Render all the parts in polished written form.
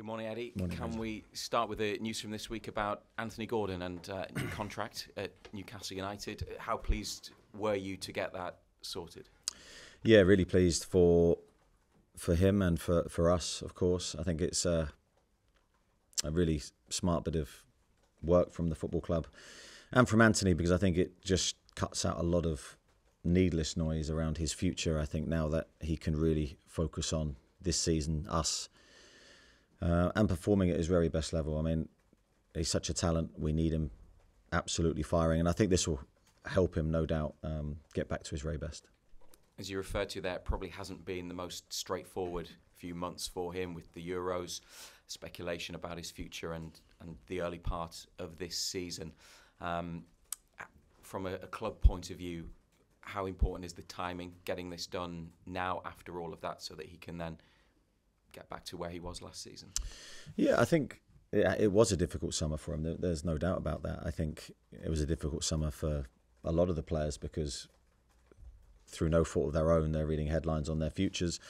Good morning, Eddie. Morning, Can Rosa. we start with the news from this week about Anthony Gordon and new contract at Newcastle United? How pleased were you to get that sorted? Yeah, really pleased for him and for us, of course. I think it's a really smart bit of work from the football club and from Anthony, because I think it just cuts out a lot of needless noise around his future. I think now that he can really focus on this season, us, and performing at his very best level. I mean, he's such a talent. We need him absolutely firing, and I think this will help him, no doubt, get back to his very best. As you referred to there, it probably hasn't been the most straightforward few months for him with the Euros, speculation about his future and the early part of this season. From a club point of view, how important is the timing, getting this done now after all of that, so that he can then get back to where he was last season? Yeah, I think it was a difficult summer for him. There's no doubt about that. I think it was a difficult summer for a lot of the players because through no fault of their own, they're reading headlines on their futures,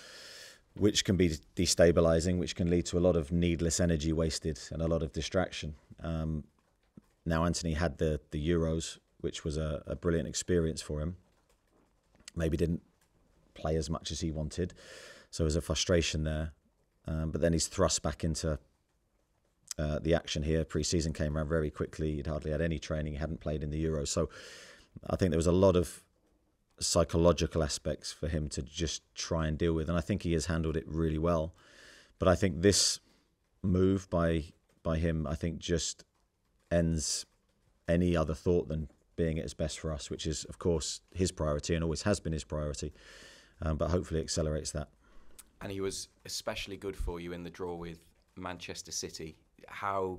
which can be destabilising, which can lead to a lot of needless energy wasted and a lot of distraction. Now Anthony had the Euros, which was a brilliant experience for him. Maybe didn't play as much as he wanted, so there's a frustration there. But then he's thrust back into the action here. Pre-season came around very quickly. He'd hardly had any training. He hadn't played in the Euros. So I think there was a lot of psychological aspects for him to just try and deal with. And I think he has handled it really well. But I think this move by him, I think just ends any other thought than being at his best for us, which is, of course, his priority and always has been his priority. But hopefully accelerates that. And he was especially good for you in the draw with Manchester City. How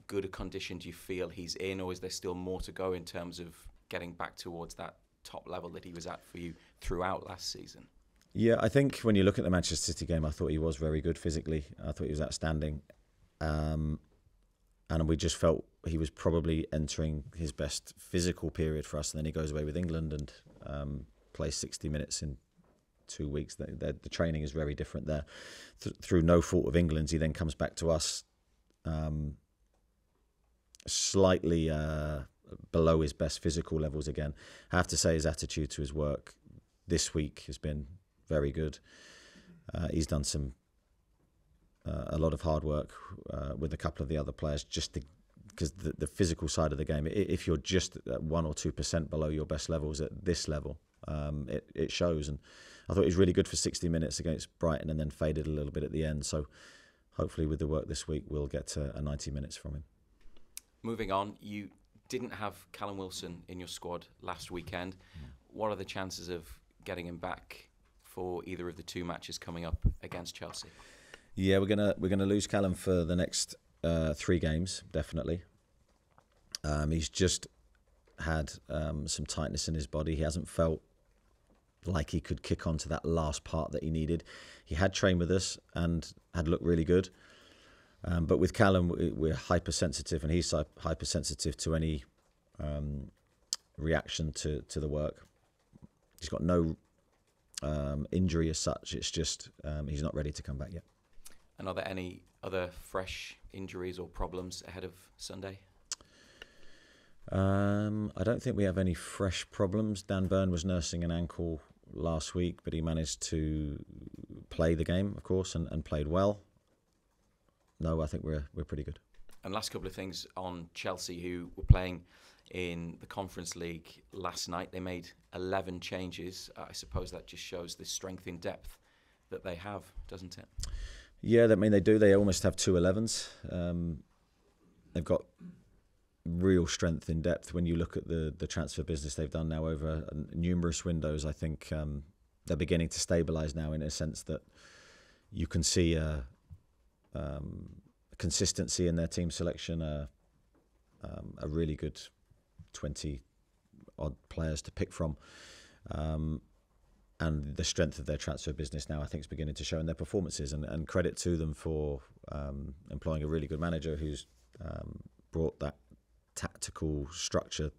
good a condition do you feel he's in, or is there still more to go in terms of getting back towards that top level that he was at for you throughout last season? Yeah, I think when you look at the Manchester City game, I thought he was very good physically. I thought he was outstanding. And we just felt he was probably entering his best physical period for us. And then he goes away with England and plays 60 minutes in 2 weeks. The training is very different there. Through no fault of England's, he then comes back to us slightly below his best physical levels again. I have to say his attitude to his work this week has been very good. He's done a lot of hard work with a couple of the other players, just because the physical side of the game, if you're just at 1 or 2% below your best levels at this level, it shows. And I thought he was really good for 60 minutes against Brighton and then faded a little bit at the end. So hopefully with the work this week, we'll get to a 90 minutes from him. Moving on, you didn't have Callum Wilson in your squad last weekend. What are the chances of getting him back for either of the two matches coming up against Chelsea? Yeah, we're gonna lose Callum for the next 3 games, definitely. He's just had some tightness in his body. He hasn't felt like he could kick on to that last part that he needed. He had trained with us and had looked really good. But with Callum, we're hypersensitive, and he's hypersensitive to any reaction to the work. He's got no injury as such. It's just he's not ready to come back yet. And are there any other fresh injuries or problems ahead of Sunday? I don't think we have any fresh problems. Dan Burn was nursing an ankle last week, but he managed to play the game, of course, and played well. No, I think we're pretty good. And last couple of things on Chelsea, who were playing in the Conference League last night. They made 11 changes. I suppose that just shows the strength in depth that they have, doesn't it? Yeah, I mean, they do. They almost have 2 11s. They've got real strength in depth. When you look at the transfer business they've done now over numerous windows, I think they're beginning to stabilise now in a sense that you can see a consistency in their team selection, a really good 20-odd players to pick from. And the strength of their transfer business now, I think, is beginning to show in their performances. And credit to them for employing a really good manager who's brought that tactical structure,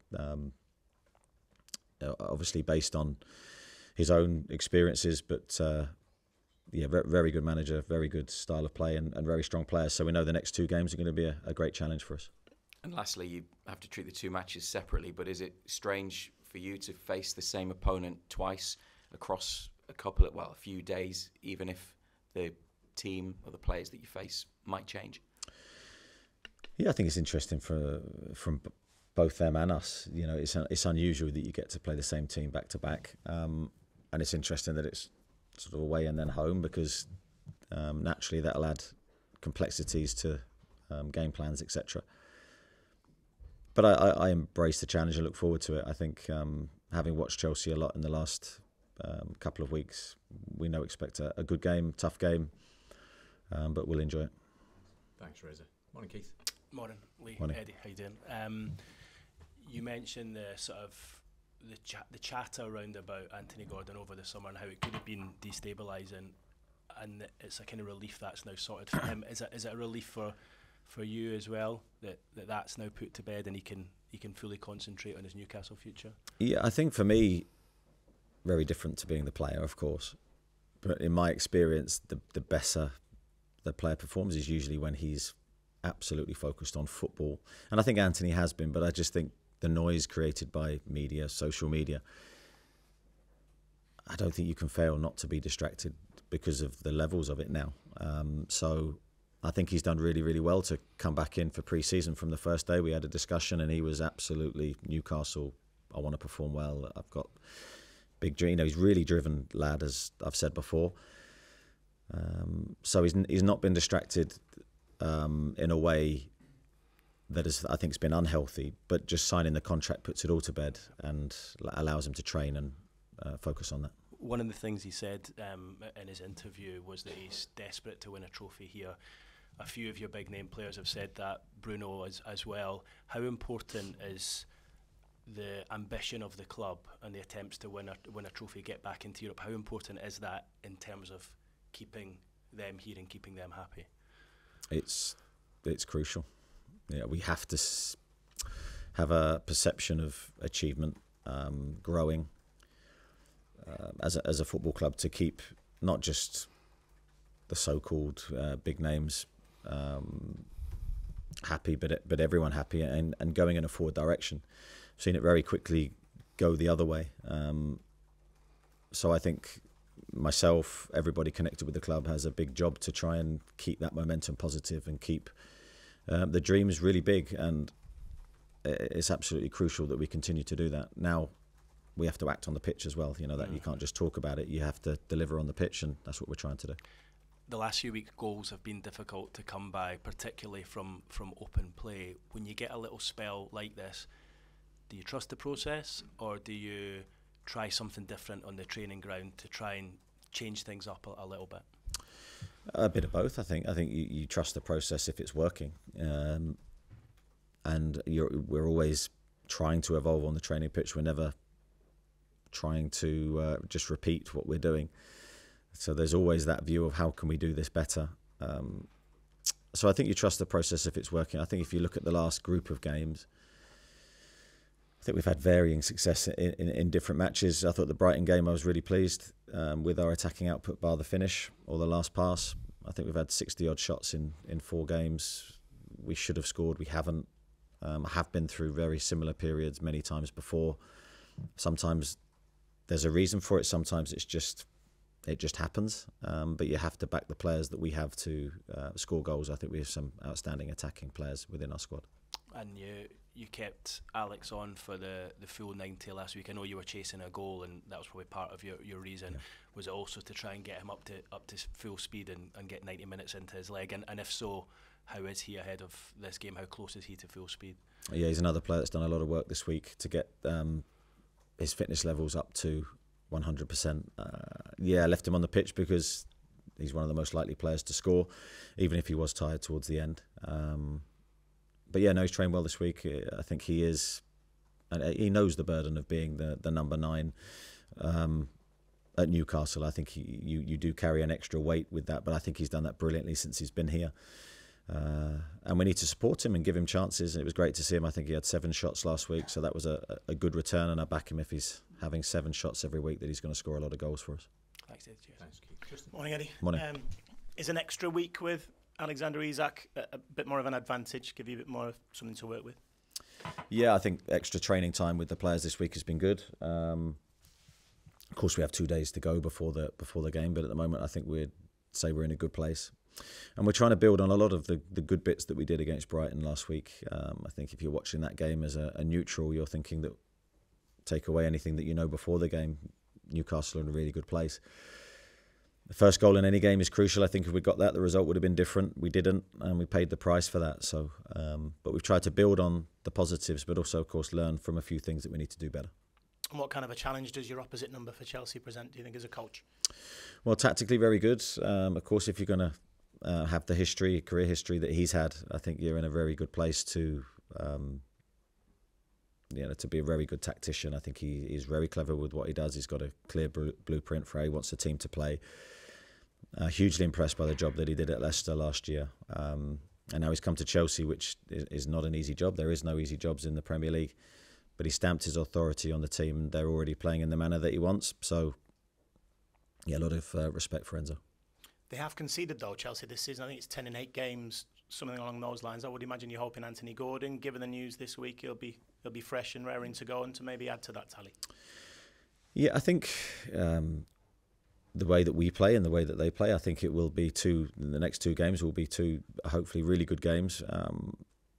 obviously based on his own experiences, but very good manager, very good style of play, and very strong players. So we know the next 2 games are going to be a great challenge for us. And lastly, you have to treat the 2 matches separately, but is it strange for you to face the same opponent twice across a few days, even if the team or the players that you face might change? Yeah, I think it's interesting from both them and us. You know, it's unusual that you get to play the same team back to back, and it's interesting that it's sort of away and then home, because naturally that'll add complexities to game plans, etc. But I embrace the challenge and look forward to it. I think having watched Chelsea a lot in the last couple of weeks, we know expect a good game, tough game, but we'll enjoy it. Thanks, Reza. Morning, Keith. Morning, Lee. Morning. Eddie, how you doing? You mentioned the sort of the chatter around about Anthony Gordon over the summer and how it could have been destabilising, and it's a kind of relief that's now sorted for him. Is it a relief for you as well that's now put to bed and he can fully concentrate on his Newcastle future? Yeah, I think for me, very different to being the player, of course. But in my experience, the better the player performs is usually when he's absolutely focused on football. And I think Anthony has been, but I just think the noise created by media, social media, I don't think you can fail not to be distracted because of the levels of it now. So I think he's done really, really well to come back in for pre-season. From the first day we had a discussion and he was absolutely Newcastle, I want to perform well, I've got big dream. You know, he's a really driven lad, as I've said before. So he's not been distracted in a way that I think has been unhealthy, but just signing the contract puts it all to bed and allows him to train and focus on that. One of the things he said in his interview was that he's desperate to win a trophy here. A few of your big name players have said that, Bruno as well. How important is the ambition of the club and the attempts to win a trophy, get back into Europe? How important is that in terms of keeping them here and keeping them happy? It's crucial. Yeah, we have to have a perception of achievement, growing as a football club, to keep not just the so-called big names happy, but everyone happy and going in a forward direction. I've seen it very quickly go the other way. So I think myself, everybody connected with the club has a big job to try and keep that momentum positive and keep the dreams really big, and it's absolutely crucial that we continue to do that. Now we have to act on the pitch as well. You know that you can't just talk about it, you have to deliver on the pitch, and that's what we're trying to do. The last few weeks goals have been difficult to come by, particularly from open play. When you get a little spell like this, do you trust the process, or do you try something different on the training ground to try and change things up a little bit? A bit of both, I think. I think you trust the process if it's working, and we're always trying to evolve on the training pitch. We're never trying to just repeat what we're doing. So there's always that view of how can we do this better. So I think you trust the process if it's working. I think if you look at the last group of games, I think we've had varying success in different matches. I thought the Brighton game, I was really pleased with our attacking output, bar the finish or the last pass. I think we've had 60-odd shots in 4 games. We should have scored, we haven't. I have been through very similar periods many times before. Sometimes there's a reason for it, sometimes it just happens. But you have to back the players that we have to score goals. I think we have some outstanding attacking players within our squad. And you kept Alex on for the full 90 last week. I know you were chasing a goal, and that was probably part of your reason. Yeah. Was it also to try and get him up to full speed and get 90 minutes into his leg? And if so, how is he ahead of this game? How close is he to full speed? Yeah, he's another player that's done a lot of work this week to get his fitness levels up to 100%. I left him on the pitch because he's one of the most likely players to score, even if he was tired towards the end. But yeah, no, he's trained well this week. I think he is, and he knows the burden of being the number 9 at Newcastle. I think you do carry an extra weight with that, but I think he's done that brilliantly since he's been here. And we need to support him and give him chances. And it was great to see him. I think he had 7 shots last week, so that was a good return, and I back him if he's having 7 shots every week, that he's going to score a lot of goals for us. Thanks, Ed. Cheers. Thanks, Keith. Morning, Eddie. Morning. Is an extra week with Alexander Isak a bit more of an advantage, give you a bit more of something to work with? Yeah, I think extra training time with the players this week has been good. Of course, we have 2 days to go before the game, but at the moment, I think we'd say we're in a good place. And we're trying to build on a lot of the good bits that we did against Brighton last week. I think if you're watching that game as a neutral, you're thinking that take away anything that you know before the game, Newcastle are in a really good place. The first goal in any game is crucial. I think if we got that, the result would have been different. We didn't, and we paid the price for that. So, but we've tried to build on the positives, but also, of course, learn from a few things that we need to do better. And what kind of a challenge does your opposite number for Chelsea present, do you think, as a coach? Well, tactically very good. Of course, if you're going to have the career history that he's had, I think you're in a very good place to be a very good tactician. I think he's very clever with what he does. He's got a clear blueprint for how he wants the team to play. Hugely impressed by the job that he did at Leicester last year. And now he's come to Chelsea, which is not an easy job. There is no easy jobs in the Premier League. But he stamped his authority on the team. They're already playing in the manner that he wants. So, yeah, a lot of respect for Enzo. They have conceded, though, Chelsea, this season. I think it's 10 in 8 games, something along those lines. I would imagine you're hoping Anthony Gordon, given the news this week, he'll be fresh and raring to go and to maybe add to that tally. Yeah, I think the way that we play and the way that they play, I think it will be the next 2 games will be 2 hopefully really good games.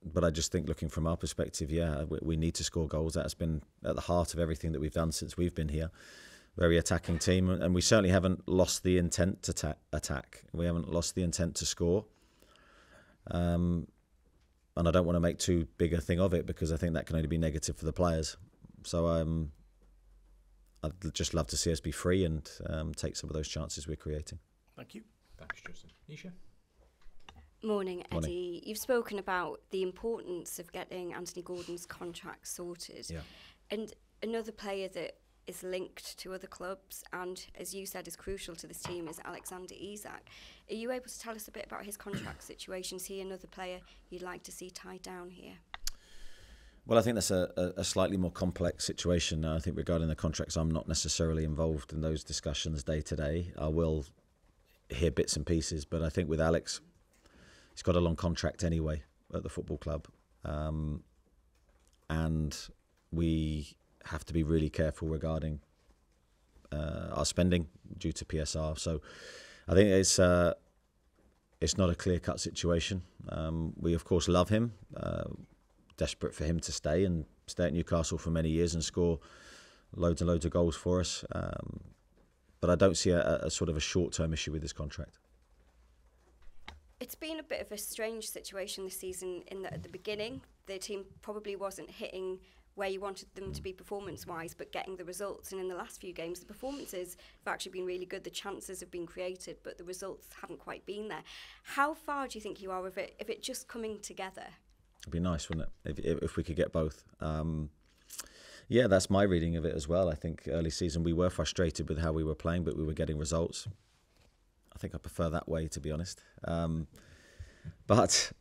But I just think looking from our perspective, we need to score goals. That's been at the heart of everything that we've done since we've been here. Very attacking team, and we certainly haven't lost the intent to attack. We haven't lost the intent to score. And I don't want to make too big a thing of it because I think that can only be negative for the players. So I'd just love to see us be free and take some of those chances we're creating. Thank you. Thanks, Justin. Nisha? Morning, Eddie. Morning. You've spoken about the importance of getting Anthony Gordon's contract sorted. Yeah. And another player that is linked to other clubs and, as you said, is crucial to this team is Alexander Isak. Are you able to tell us a bit about his contract situation? Is he another player you'd like to see tied down here? Well, I think that's a slightly more complex situation. I think regarding the contracts, I'm not necessarily involved in those discussions day to day. I will hear bits and pieces, but I think with Alex, he's got a long contract anyway at the football club. And we have to be really careful regarding our spending due to PSR. So I think it's not a clear-cut situation. We, of course, love him, desperate for him to stay at Newcastle for many years and score loads and loads of goals for us. But I don't see a sort of a short-term issue with his contract. It's been a bit of a strange situation this season in that at the beginning, the team probably wasn't hitting where you wanted them to be performance-wise, but getting the results. And in the last few games, the performances have actually been really good. The chances have been created, but the results haven't quite been there. How far do you think you are with it, if it just coming together? It'd be nice, wouldn't it, if we could get both. Yeah, that's my reading of it as well. I think early season we were frustrated with how we were playing, but we were getting results. I think I prefer that way, to be honest. But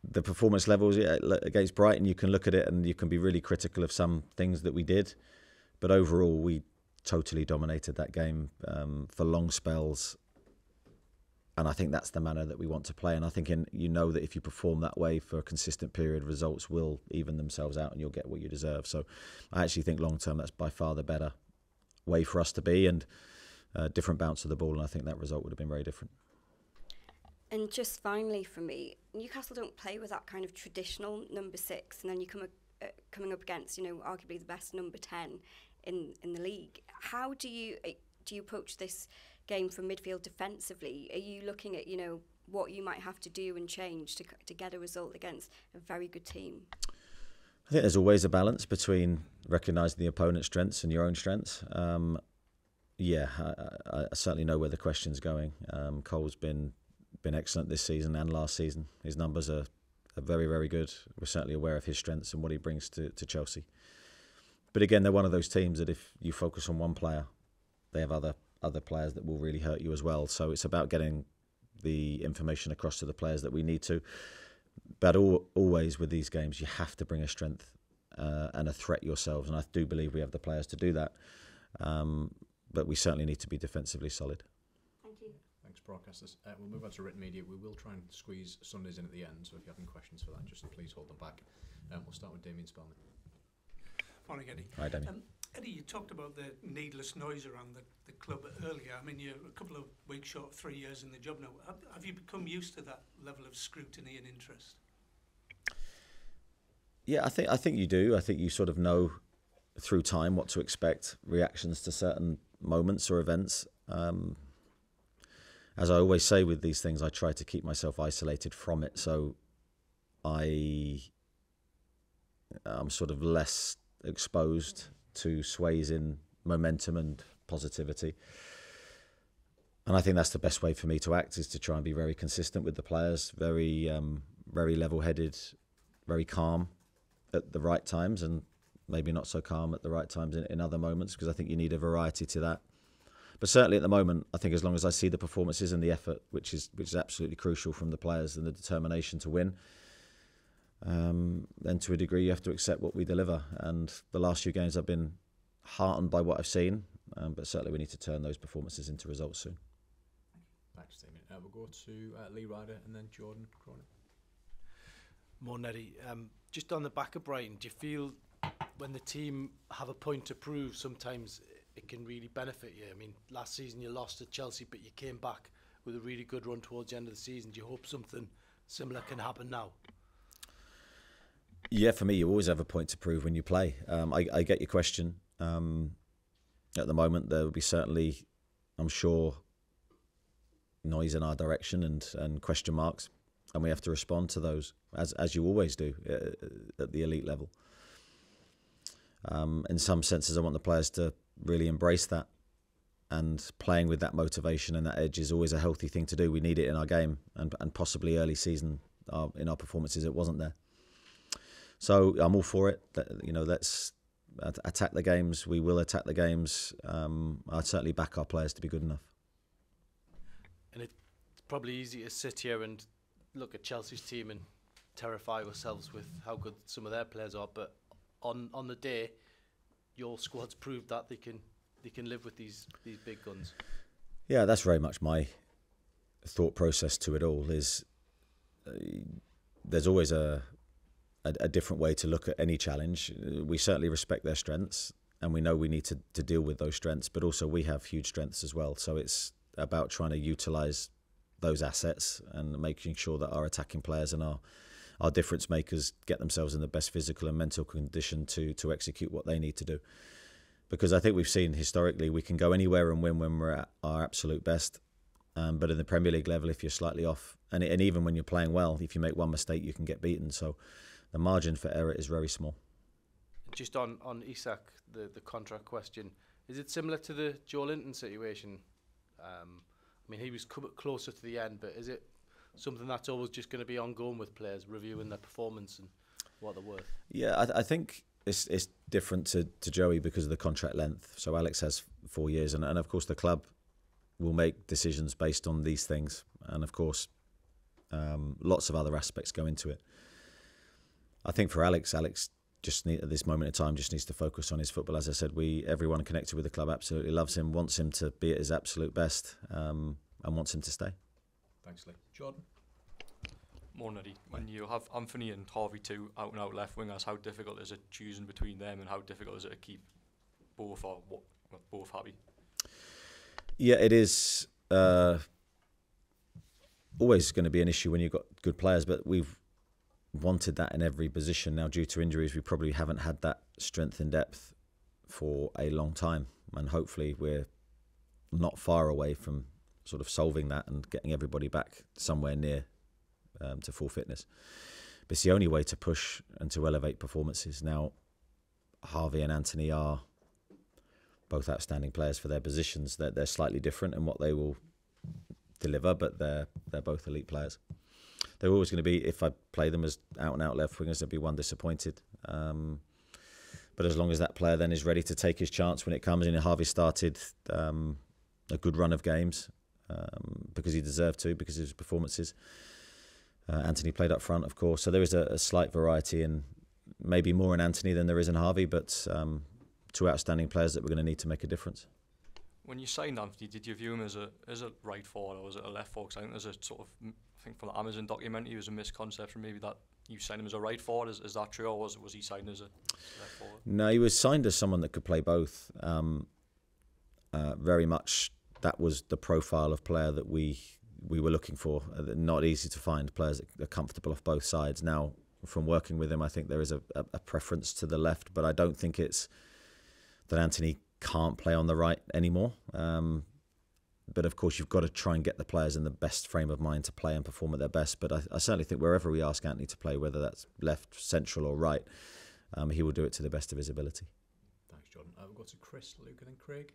the performance levels against Brighton, you can look at it and you can be really critical of some things that we did. But overall, we totally dominated that game for long spells. And I think that's the manner that we want to play. And I think that if you perform that way for a consistent period, results will even themselves out and you'll get what you deserve. So I actually think long term, that's by far the better way for us to be. And different bounce of the ball. And I think that result would have been very different. And just finally for me, Newcastle don't play with that kind of traditional number 6, and then you coming up against, arguably the best number 10 in the league. How do you approach this game from midfield defensively? Are you looking at, what you might have to do and change to get a result against a very good team? I think there's always a balance between recognising the opponent's strengths and your own strengths. I certainly know where the question's going. Cole's been excellent this season and last season. His numbers are very, very good. We're certainly aware of his strengths and what he brings to Chelsea. But again, they're one of those teams that if you focus on one player, they have other players that will really hurt you as well. So it's about getting the information across to the players that we need to. But always with these games, you have to bring a strength and a threat yourselves. And I do believe we have the players to do that. But we certainly need to be defensively solid. broadcasters. We'll move on to written media. We will try and squeeze Sundays in at the end, so if you have any questions for that, just please hold them back. We'll start with Damien Spellman. Morning, Eddie. Hi, Damien. Eddie, you talked about the needless noise around the club earlier. I mean, you're a couple of weeks short, 3 years in the job now. Have you become used to that level of scrutiny and interest? Yeah, I think you do. I think you sort of know through time what to expect, reactions to certain moments or events. As I always say with these things, I try to keep myself isolated from it, so I'm sort of less exposed to sways in momentum and positivity. And I think that's the best way for me to act, is to try and be very consistent with the players, very level-headed, very calm at the right times, and maybe not so calm at the right times in other moments, because I think you need a variety to that. But certainly at the moment, I think as long as I see the performances and the effort, which is absolutely crucial from the players, and the determination to win, then to a degree you have to accept what we deliver. And the last few games I've been heartened by what I've seen, but certainly we need to turn those performances into results soon. Thanks, Damien. We'll go to Lee Ryder and then Jordan Cronin. Morning, Eddie. Just on the back of Brighton, do you feel when the team have a point to prove, sometimes it can really benefit you? I mean, last season you lost to Chelsea, but you came back with a really good run towards the end of the season. Do you hope something similar can happen now? Yeah, for me, you always have a point to prove when you play. I get your question. At the moment, there will be certainly, I'm sure, noise in our direction and question marks, and we have to respond to those, as you always do at the elite level. In some senses, I want the players to really embrace that, and playing with that motivation and that edge is always a healthy thing to do. We need it in our game, and possibly early season in our performances it wasn't there. So I'm all for it. Let's attack the games. We will attack the games. I'd certainly back our players to be good enough. And it's probably easy to sit here and look at Chelsea's team and terrify ourselves with how good some of their players are, but on the day, your squad's proved that they can live with these big guns. Yeah, that's very much my thought process to it all. Is there's always a different way to look at any challenge. We certainly respect their strengths, and we know we need to deal with those strengths, but also we have huge strengths as well. So it's about trying to utilise those assets and making sure that our attacking players and our difference makers get themselves in the best physical and mental condition to execute what they need to do. Because I think we've seen historically we can go anywhere and win when we're at our absolute best. But in the Premier League level, if you're slightly off, and even when you're playing well, if you make one mistake, you can get beaten. So the margin for error is very small. Just on Isak, the contract question, is it similar to the Joe Linton situation? I mean, he was closer to the end, but is it something that's always just going to be ongoing with players, reviewing their performance and what they're worth? Yeah, I think it's different to Joey because of the contract length. So Alex has 4 years, and of course the club will make decisions based on these things. And of course, lots of other aspects go into it. I think for Alex just at this moment in time just needs to focus on his football. As I said, everyone connected with the club absolutely loves him, wants him to be at his absolute best, and wants him to stay. Thanks, Lee. Jordan? Morning, Eddie. When you have Anthony and Harvey, two out-and-out left wingers, how difficult is it choosing between them, and how difficult is it to keep both happy? Yeah, it is always going to be an issue when you've got good players, but we've wanted that in every position. Now, due to injuries, we probably haven't had that strength and depth for a long time, and hopefully we're not far away from sort of solving that and getting everybody back somewhere near to full fitness. But it's the only way to push and to elevate performances. Now, Harvey and Anthony are both outstanding players for their positions. They're slightly different in what they will deliver, but they're both elite players. They're always going to be, if I play them as out-and-out left wingers, there'll be one disappointed. But as long as that player then is ready to take his chance when it comes in, Harvey started a good run of games because he deserved to, because of his performances. Anthony played up front, of course. So there is a slight variety, in maybe more in Anthony than there is in Harvey, but two outstanding players that we're going to need to make a difference. When you signed Anthony, did you view him as a right forward or was it a left forward? 'Cause I think there's a sort of, I think from the Amazon documentary, it was a misconception maybe that you signed him as a right forward. Is that true, or was he signed as a left forward? No, he was signed as someone that could play both. Very much that was the profile of player that we were looking for. Not easy to find players that are comfortable off both sides. Now, from working with him, I think there is a preference to the left, but I don't think it's that Anthony can't play on the right anymore. But of course, you've got to try and get the players in the best frame of mind to play and perform at their best. But I certainly think wherever we ask Anthony to play, whether that's left, central or right, he will do it to the best of his ability. Thanks, Jordan. We'll go to Chris, Luke and then Craig.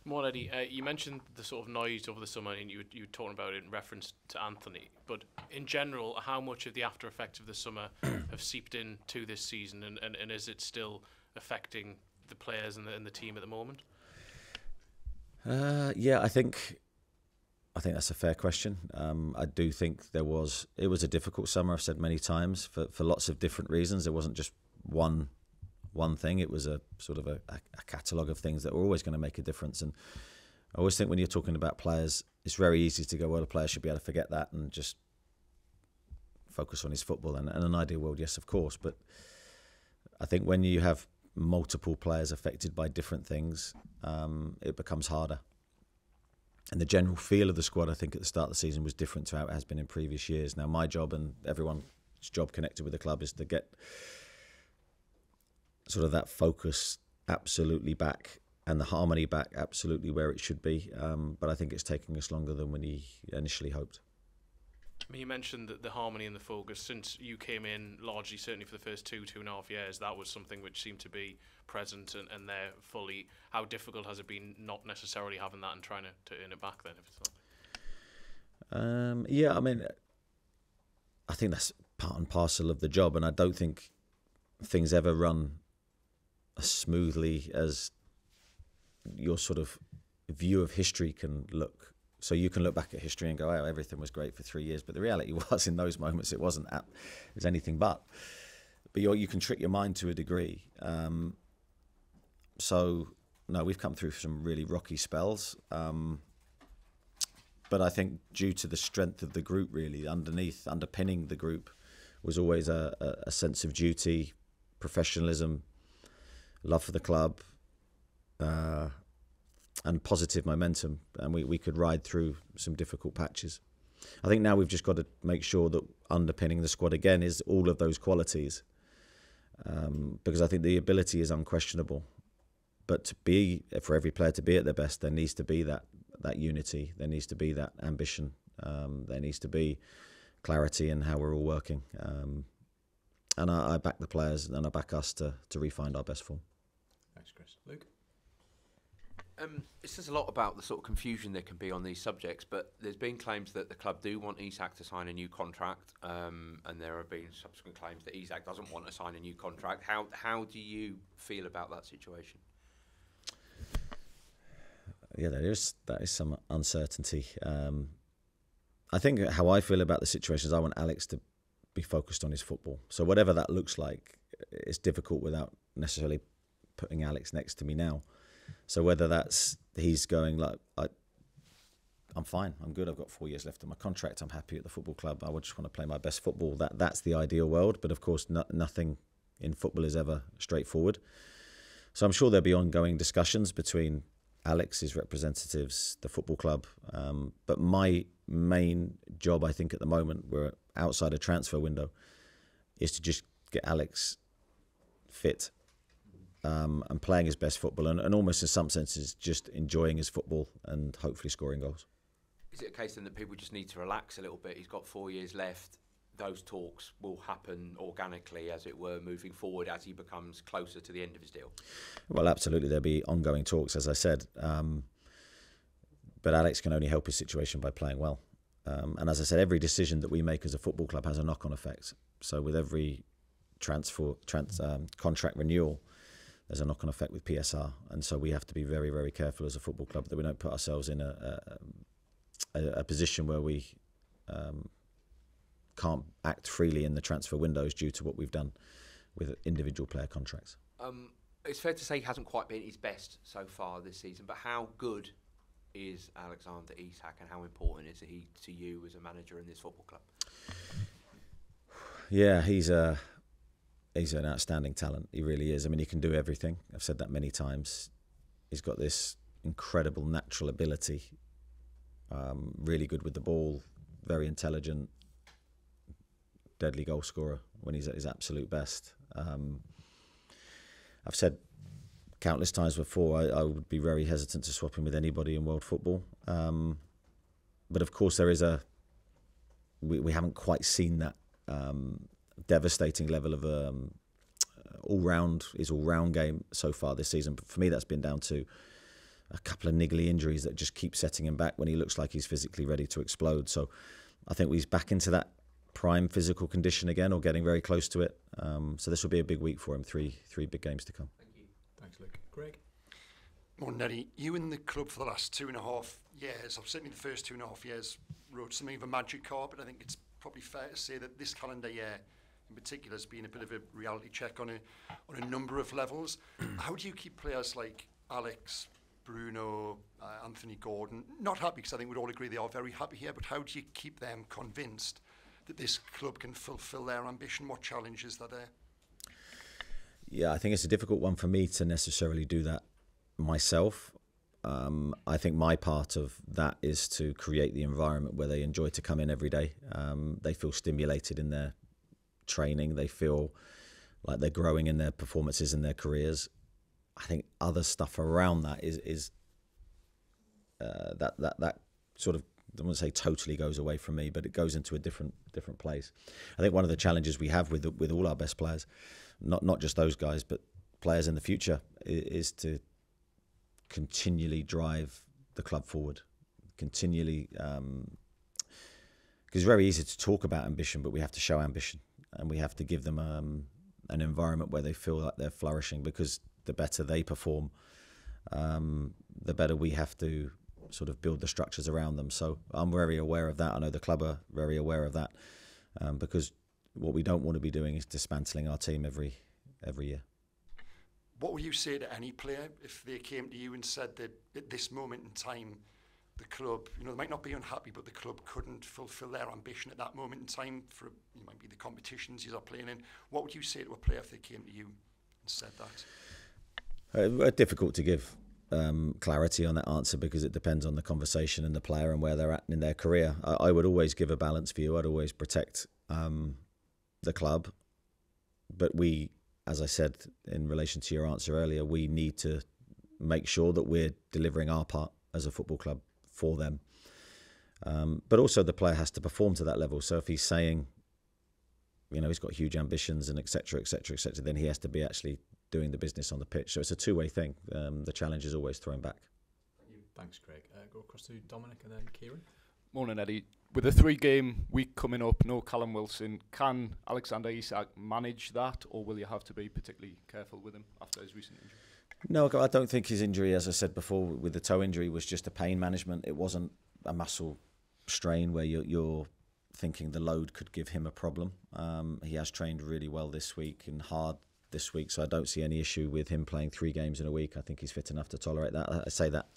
More Eddie, you mentioned the sort of noise over the summer and you were talking about it in reference to Anthony, but in general, how much of the after effects of the summer have seeped into this season and is it still affecting the players and the team at the moment? Yeah, I think that's a fair question. I do think it was a difficult summer. I've said many times for lots of different reasons. It wasn't just one thing. It was a sort of a catalogue of things that were always going to make a difference. And I always think when you're talking about players, it's very easy to go, well, a player should be able to forget that and just focus on his football. And in an ideal world, yes, of course. But I think when you have multiple players affected by different things, it becomes harder. And the general feel of the squad, I think, at the start of the season was different to how it has been in previous years. Now, my job and everyone's job connected with the club is to get sort of that focus absolutely back and the harmony back absolutely where it should be. But I think it's taking us longer than we initially hoped. I mean, you mentioned the harmony and the focus. Since you came in, largely, certainly for the first 2.5 years, that was something which seemed to be present and there fully. How difficult has it been not necessarily having that and trying to earn it back then? If it's not? Yeah, I mean, I think that's part and parcel of the job, and I don't think things ever run as smoothly as your sort of view of history can look. So you can look back at history and go, oh, everything was great for 3 years. But the reality was in those moments it wasn't. It was anything but. But you can trick your mind to a degree. So, no, we've come through some really rocky spells. But I think due to the strength of the group, really, underpinning the group was always a sense of duty, professionalism, love for the club, and positive momentum, and we could ride through some difficult patches. I think now we've just got to make sure that underpinning the squad again is all of those qualities, because I think the ability is unquestionable. But for every player to be at their best, there needs to be that unity, there needs to be that ambition, there needs to be clarity in how we're all working. And I back the players and I back us to re-find our best form. Thanks, Chris. Luke? It says a lot about the sort of confusion there can be on these subjects, but there's been claims that the club do want Isak to sign a new contract, and there have been subsequent claims that Isak doesn't want to sign a new contract. How do you feel about that situation? Yeah, that is some uncertainty. I think how I feel about the situation is I want Alex to be focused on his football. So whatever that looks like, it's difficult without necessarily putting Alex next to me now. So whether that's he's going like, I'm fine, I'm good, I've got 4 years left on my contract, I'm happy at the football club, I just want to play my best football. That's the ideal world, but of course nothing in football is ever straightforward. So I'm sure there'll be ongoing discussions between Alex, his representatives, the football club. But my main job, I think, at the moment, we're outside a transfer window, is to just get Alex fit and playing his best football, and almost in some senses just enjoying his football and hopefully scoring goals. Is it a case then that people just need to relax a little bit? He's got 4 years left. Those talks will happen organically, as it were, moving forward as he becomes closer to the end of his deal? Well, absolutely. There'll be ongoing talks, as I said. But Alex can only help his situation by playing well. And as I said, every decision that we make as a football club has a knock-on effect. So with every contract renewal, there's a knock-on effect with PSR. And so we have to be very, very careful as a football club that we don't put ourselves in a position where we can't act freely in the transfer windows due to what we've done with individual player contracts. it's fair to say he hasn't quite been his best so far this season, but how good is Alexander Isak, and how important is he to you as a manager in this football club? Yeah, he's an outstanding talent. He really is. I mean, he can do everything. I've said that many times. He's got this incredible natural ability. Really good with the ball, very intelligent, deadly goal scorer when he's at his absolute best. I've said countless times before, I would be very hesitant to swap him with anybody in world football. But of course, there is we haven't quite seen that devastating level of all-round game so far this season. But for me, that's been down to a couple of niggly injuries that just keep setting him back when he looks like he's physically ready to explode. So I think he's back into that prime physical condition again, or getting very close to it. So this will be a big week for him. Three big games to come. Thank you. Thanks, Luke. Greg? Morning, Eddie. You in the club for the last 2.5 years, or certainly the first 2.5 years, wrote something of a magic carpet. I think it's probably fair to say that this calendar year in particular has been a bit of a reality check on a number of levels. How do you keep players like Alex, Bruno, Anthony Gordon not happy, because I think we'd all agree they are very happy here, but how do you keep them convinced that this club can fulfil their ambition? What challenges are there? Yeah, I think it's a difficult one for me to necessarily do that myself. I think my part of that is to create the environment where they enjoy to come in every day. They feel stimulated in their training. They feel like they're growing in their performances and their careers. I think other stuff around that is that sort of, I wouldn't say totally goes away from me, but it goes into a different place. I think one of the challenges we have with all our best players, not just those guys, but players in the future, is to continually drive the club forward, continually, because it's very easy to talk about ambition, but we have to show ambition, and we have to give them an environment where they feel like they're flourishing, because the better they perform, the better we have to sort of build the structures around them. So I'm very aware of that. I know the club are very aware of that, because what we don't want to be doing is dismantling our team every year. What would you say to any player if they came to you and said that at this moment in time, the club, they might not be unhappy, but the club couldn't fulfil their ambition at that moment in time for, might be the competitions you are playing in? What would you say to a player if they came to you and said that? Difficult to give clarity on that answer, because it depends on the conversation and the player and where they're at in their career. I would always give a balanced view. I'd always protect the club, but we, as I said in relation to your answer earlier, we need to make sure that we're delivering our part as a football club for them. But also the player has to perform to that level. So if he's saying, he's got huge ambitions and et cetera, then he has to be actually doing the business on the pitch. So it's a two-way thing. The challenge is always thrown back. Thanks, Craig. Go across to Dominic and then Kieran. Morning, Eddie. With a 3-game week coming up, no Callum Wilson, can Alexander Isak manage that, or will you have to be particularly careful with him after his recent injury? No, I don't think his injury, as I said before, with the toe injury, was just a pain management. It wasn't a muscle strain where you're thinking the load could give him a problem. He has trained really well this week and hard this week, so I don't see any issue with him playing 3 games in a week. I think he's fit enough to tolerate that. I say that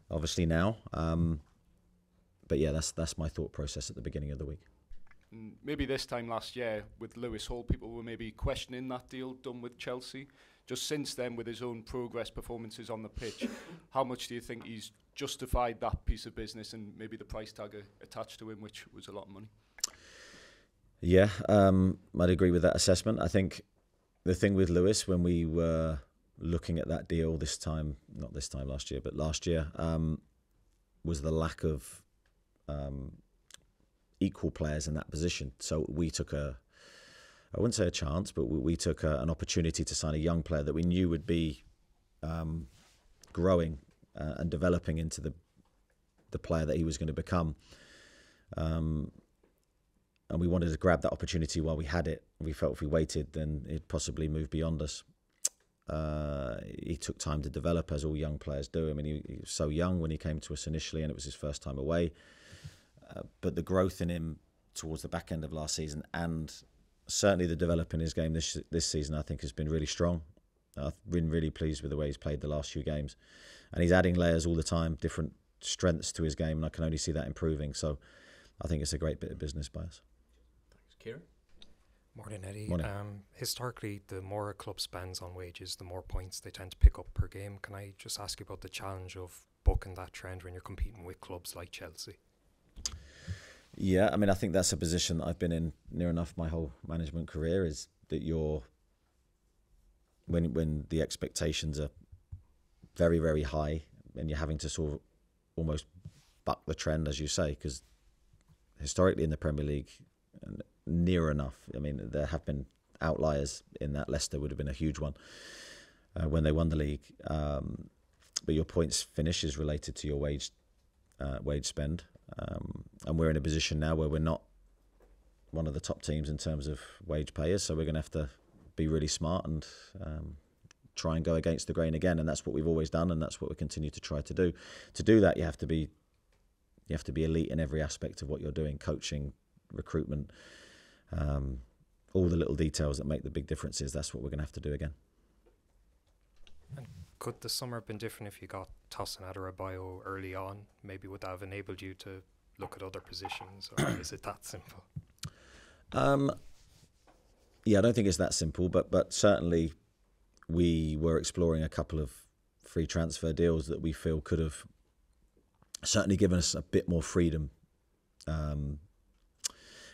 obviously now. But yeah, that's my thought process at the beginning of the week. Maybe this time last year with Lewis Hall, people were maybe questioning that deal done with Chelsea. Just since then, with his own progress performances on the pitch, how much do you think he's justified that piece of business and maybe the price tag attached to him, which was a lot of money? Yeah, I'd agree with that assessment. I think the thing with Lewis, when we were looking at that deal not this time last year, but last year, was the lack of equal players in that position. So we took I wouldn't say a chance, but we took an opportunity to sign a young player that we knew would be growing and developing into the player that he was going to become. And we wanted to grab that opportunity while we had it. We felt if we waited, then it'd possibly move beyond us. He took time to develop, as all young players do. I mean, he was so young when he came to us initially, and it was his first time away. But the growth in him towards the back end of last season, and certainly the development in his game this season, I think has been really strong. I've been really pleased with the way he's played the last few games. And he's adding layers all the time, different strengths to his game, and I can only see that improving. So I think it's a great bit of business by us. Thanks. Kieran? Morning, Eddie. Morning. Historically, the more a club spends on wages, the more points they tend to pick up per game. Can I just ask you about the challenge of bucking that trend when you're competing with clubs like Chelsea? Yeah, I mean, I think that's a position that I've been in near enough my whole management career, is that when the expectations are very, very high and you're having to sort of almost buck the trend, as you say, because historically in the Premier League, near enough. I mean, there have been outliers in that. Leicester would have been a huge one when they won the league. But your points finish is related to your wage spend. And we're in a position now where we're not one of the top teams in terms of wage payers, so we're going to have to be really smart and try and go against the grain again, and that's what we've always done, and that's what we continue to try to do. To do that, you have to be elite in every aspect of what you're doing: coaching, recruitment, all the little details that make the big differences. That's what we're going to have to do again. And could the summer have been different if you got Tosin Adarabioyo early on? Maybe would that have enabled you to look at other positions, or is it that simple? Yeah, I don't think it's that simple, but certainly we were exploring a couple of free transfer deals that we feel could have certainly given us a bit more freedom. And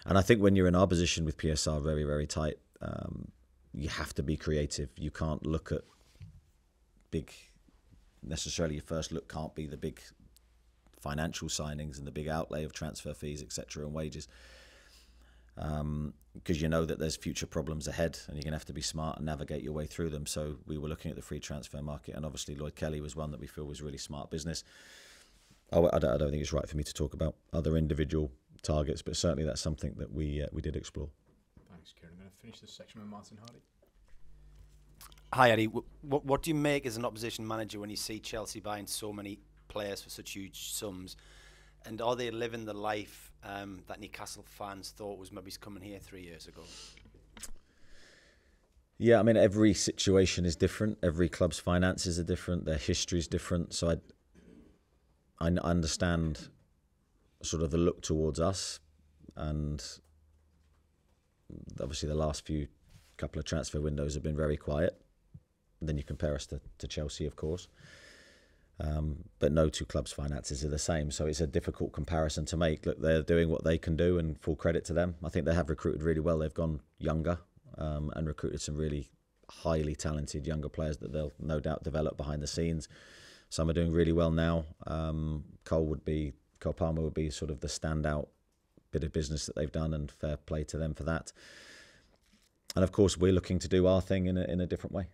I think when you're in our position with PSR very, very tight, you have to be creative. You can't look at necessarily your first look can't be the big financial signings and the big outlay of transfer fees, etc., and wages. Because you know that there's future problems ahead and you're going to have to be smart and navigate your way through them. So we were looking at the free transfer market, and obviously Lloyd Kelly was one that we feel was really smart business. I don't think it's right for me to talk about other individual targets, but certainly that's something that we did explore. Thanks, Kieran. I'm going to finish this section with Martin Hardy. Hi, Eddie. What do you make as an opposition manager when you see Chelsea buying so many players for such huge sums? And are they living the life that Newcastle fans thought was maybe coming here 3 years ago? Yeah, I mean, every situation is different. Every club's finances are different. Their history is different. So I understand sort of the look towards us, and obviously the last couple of transfer windows have been very quiet. And then you compare us to Chelsea, of course. But no two clubs' finances are the same, so it's a difficult comparison to make. Look, they're doing what they can do, and full credit to them. I think they have recruited really well. They've gone younger and recruited some really highly talented younger players that they'll no doubt develop behind the scenes. Some are doing really well now. Cole Palmer would be sort of the standout bit of business that they've done, and fair play to them for that. And of course, we're looking to do our thing in a different way.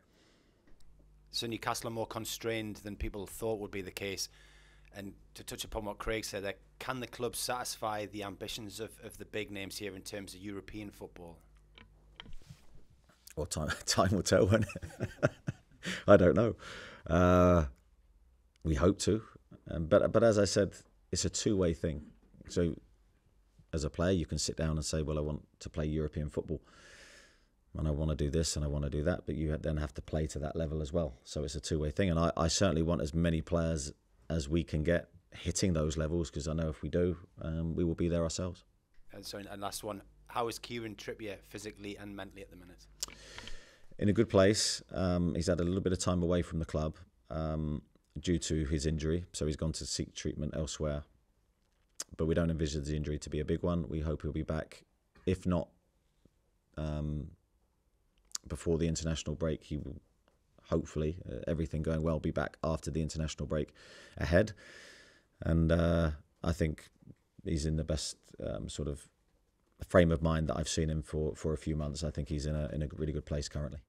So Newcastle are more constrained than people thought would be the case. And to touch upon what Craig said, can the club satisfy the ambitions of the big names here in terms of European football? Well, time will tell, won't it? I don't know. We hope to. But as I said, it's a two-way thing. So as a player, you can sit down and say, well, I want to play European football, and I want to do this and I want to do that, but you then have to play to that level as well. So it's a two-way thing, and I certainly want as many players as we can get hitting those levels, because I know if we do, we will be there ourselves. And last one, how is Kieran Trippier physically and mentally at the minute? In a good place. He's had a little bit of time away from the club due to his injury, so he's gone to seek treatment elsewhere. But we don't envisage the injury to be a big one. We hope he'll be back. If not, before the international break, he will hopefully, everything going well, be back after the international break ahead. And I think he's in the best sort of frame of mind that I've seen him for a few months. I think he's in a really good place currently.